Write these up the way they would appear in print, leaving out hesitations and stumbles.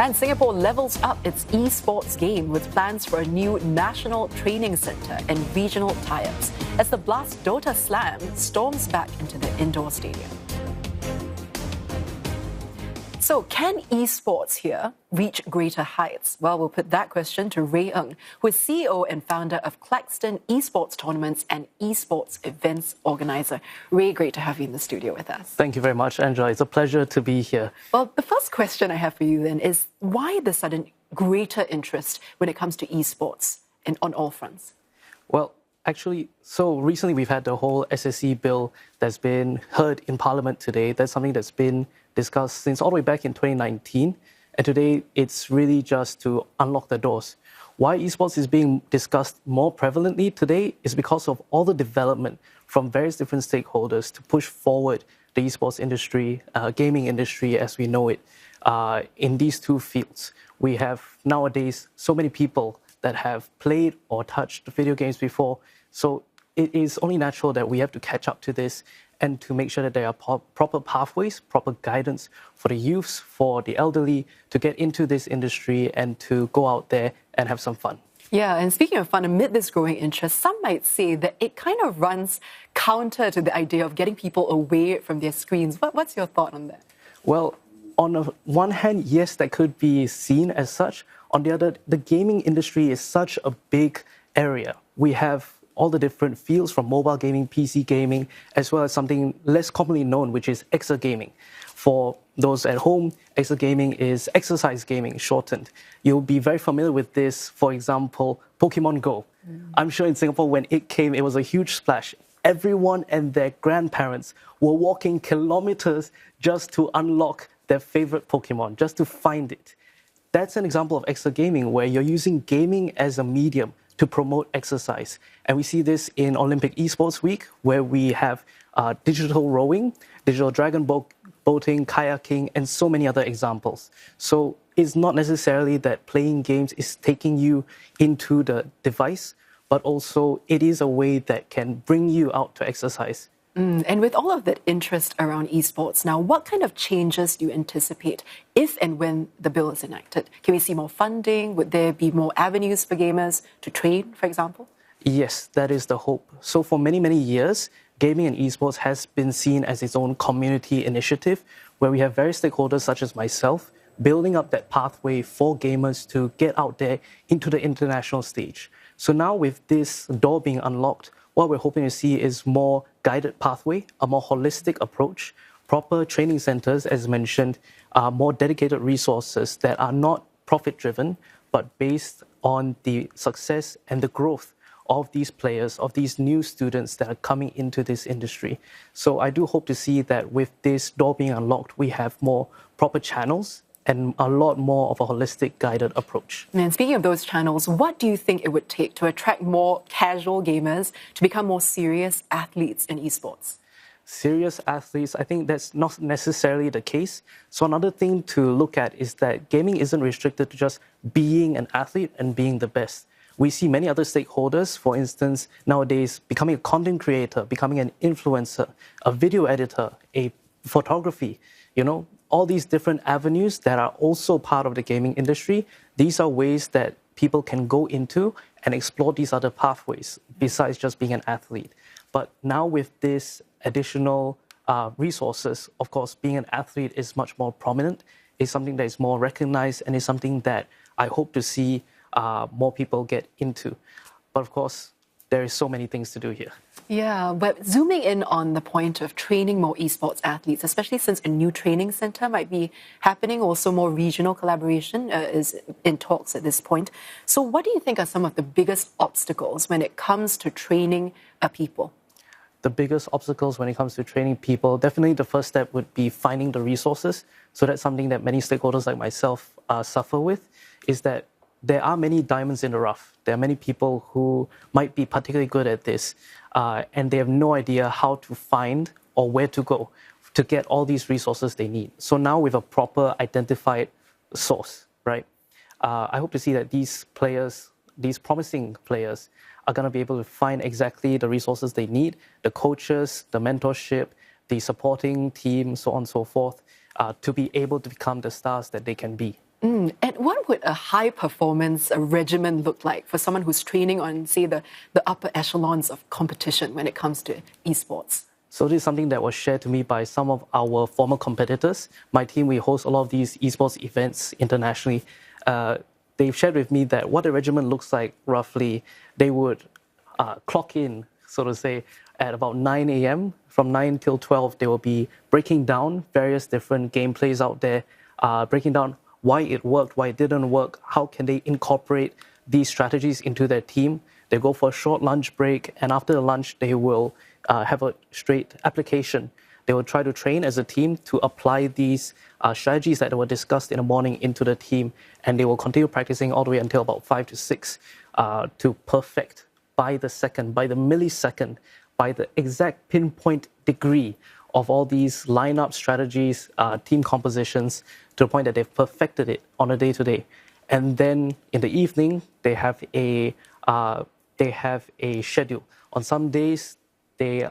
And Singapore levels up its esports game with plans for a new national training centre and regional tie-ups as the Blast Dota Slam storms back into the indoor stadium. So, can esports here reach greater heights? Well, we'll put that question to Ray Ng, who is CEO and founder of Claxon Esports Tournaments and Esports Events Organiser. Ray, great to have you in the studio with us. Thank you very much, Angela. It's a pleasure to be here. Well, the first question I have for you then is why the sudden greater interest when it comes to esports on all fronts? Well, actually, so recently we've had the whole SSE bill that's been heard in Parliament today. That's something that's been discussed since all the way back in 2019. And today, it's really just to unlock the doors. Why esports is being discussed more prevalently today is because of all the development from various different stakeholders to push forward the esports industry, gaming industry as we know it, in these two fields. We have nowadays so many people that have played or touched video games before. So it is only natural that we have to catch up to this and to make sure that there are proper pathways, proper guidance for the youths, for the elderly to get into this industry and to go out there and have some fun. Yeah, and speaking of fun, amid this growing interest, some might say that it kind of runs counter to the idea of getting people away from their screens. What's your thought on that? Well, on the one hand, yes, that could be seen as such. On the other, the gaming industry is such a big area. We have all the different fields from mobile gaming, PC gaming, as well as something less commonly known, which is exergaming. For those at home, exergaming is exercise gaming, shortened. You'll be very familiar with this, for example, Pokemon Go. I'm sure in Singapore, when it came, it was a huge splash. Everyone and their grandparents were walking kilometers just to unlock their favorite Pokemon, just to find it. That's an example of exergaming, where you're using gaming as a medium to promote exercise. And we see this in Olympic Esports Week, where we have digital rowing, digital dragon boating, kayaking, and so many other examples. So it's not necessarily that playing games is taking you into the device, but also it is a way that can bring you out to exercise. And with all of that interest around esports now, what kind of changes do you anticipate if and when the bill is enacted? Can we see more funding? Would there be more avenues for gamers to train, for example? Yes, that is the hope. So for many, many years, gaming and esports has been seen as its own community initiative, where we have various stakeholders such as myself building up that pathway for gamers to get out there into the international stage. So now with this door being unlocked, what we're hoping to see is more guided pathway, a more holistic approach, proper training centers, as mentioned, more dedicated resources that are not profit-driven, but based on the success and the growth of these players, of these new students that are coming into this industry. So I do hope to see that with this door being unlocked, we have more proper channels and a lot more of a holistic guided approach. And speaking of those channels, what do you think it would take to attract more casual gamers to become more serious athletes in esports? Serious athletes, I think that's not necessarily the case. So another thing to look at is that gaming isn't restricted to just being an athlete and being the best. We see many other stakeholders, for instance, nowadays becoming a content creator, becoming an influencer, a video editor, a photography, all these different avenues that are also part of the gaming industry. These are ways that people can go into and explore these other pathways besides just being an athlete. But now with this additional resources, of course, being an athlete is much more prominent, is something that is more recognized, and is something that I hope to see more people get into. But of course, there is so many things to do here. Yeah, but zooming in on the point of training more esports athletes, especially since a new training center might be happening, also more regional collaboration is in talks at this point. So what do you think are some of the biggest obstacles when it comes to training people? The biggest obstacles when it comes to training people, definitely the first step would be finding the resources. So that's something that many stakeholders like myself suffer with, is that there are many diamonds in the rough. There are many people who might be particularly good at this, and they have no idea how to find or where to go to get all these resources they need. So now with a proper identified source, right? I hope to see that these players, these promising players, are going to be able to find exactly the resources they need, the coaches, the mentorship, the supporting team, so on and so forth, to be able to become the stars that they can be. And what would a high performance regimen look like for someone who's training on, say, the upper echelons of competition when it comes to esports? So this is something that was shared to me by some of our former competitors. My team, we host a lot of these esports events internationally. They've shared with me that what a regimen looks like roughly, they would clock in, so to say, at about 9 a.m. From 9 till 12, they will be breaking down various different gameplays out there, breaking down why it worked, why it didn't work, how can they incorporate these strategies into their team. They go for a short lunch break, and after the lunch, they will have a straight application. They will try to train as a team to apply these strategies that were discussed in the morning into the team, and they will continue practicing all the way until about 5 to 6 to perfect by the second, by the millisecond, by the exact pinpoint degree of all these lineup strategies, team compositions, to the point that they've perfected it on a day-to-day. And then in the evening, they have a schedule. On some days, they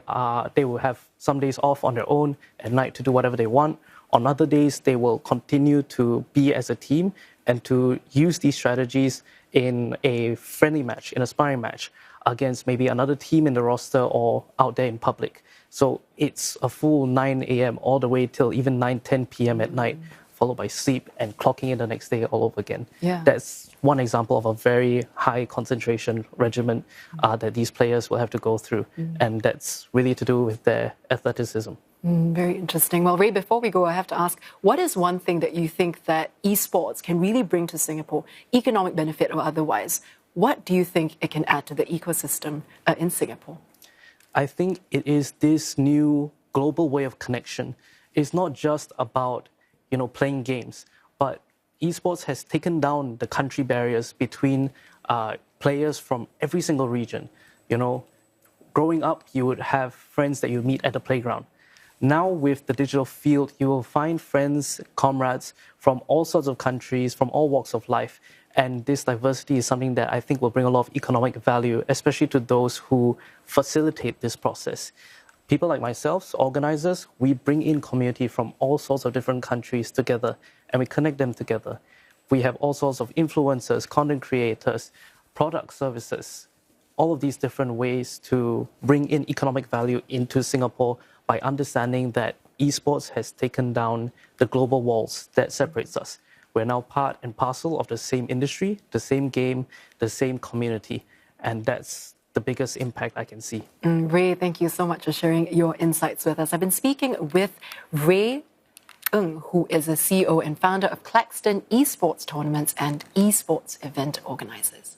will have some days off on their own at night to do whatever they want. On other days, they will continue to be as a team and to use these strategies in a friendly match, in a sparring match against maybe another team in the roster or out there in public. So it's a full 9 a.m. all the way till even 9-10 p.m. at night, followed by sleep and clocking in the next day all over again. Yeah. That's one example of a very high concentration regimen that these players will have to go through. And that's really to do with their athleticism. Very interesting. Well, Ray, before we go, I have to ask, what is one thing that you think that esports can really bring to Singapore, economic benefit or otherwise? What do you think it can add to the ecosystem in Singapore? I think it is this new global way of connection. It's not just about, playing games, but esports has taken down the country barriers between players from every single region. Growing up, you would have friends that you meet at the playground. Now with the digital field, you will find friends, comrades from all sorts of countries, from all walks of life. And this diversity is something that I think will bring a lot of economic value, especially to those who facilitate this process. People like myself, organizers, we bring in community from all sorts of different countries together, and we connect them together. We have all sorts of influencers, content creators, product services, all of these different ways to bring in economic value into Singapore by understanding that esports has taken down the global walls that separates us. We're now part and parcel of the same industry, the same game, the same community. And that's the biggest impact I can see. Ray, thank you so much for sharing your insights with us. I've been speaking with Ray Ng, who is the CEO and founder of Claxon Esports Tournaments and Esports Event Organizers.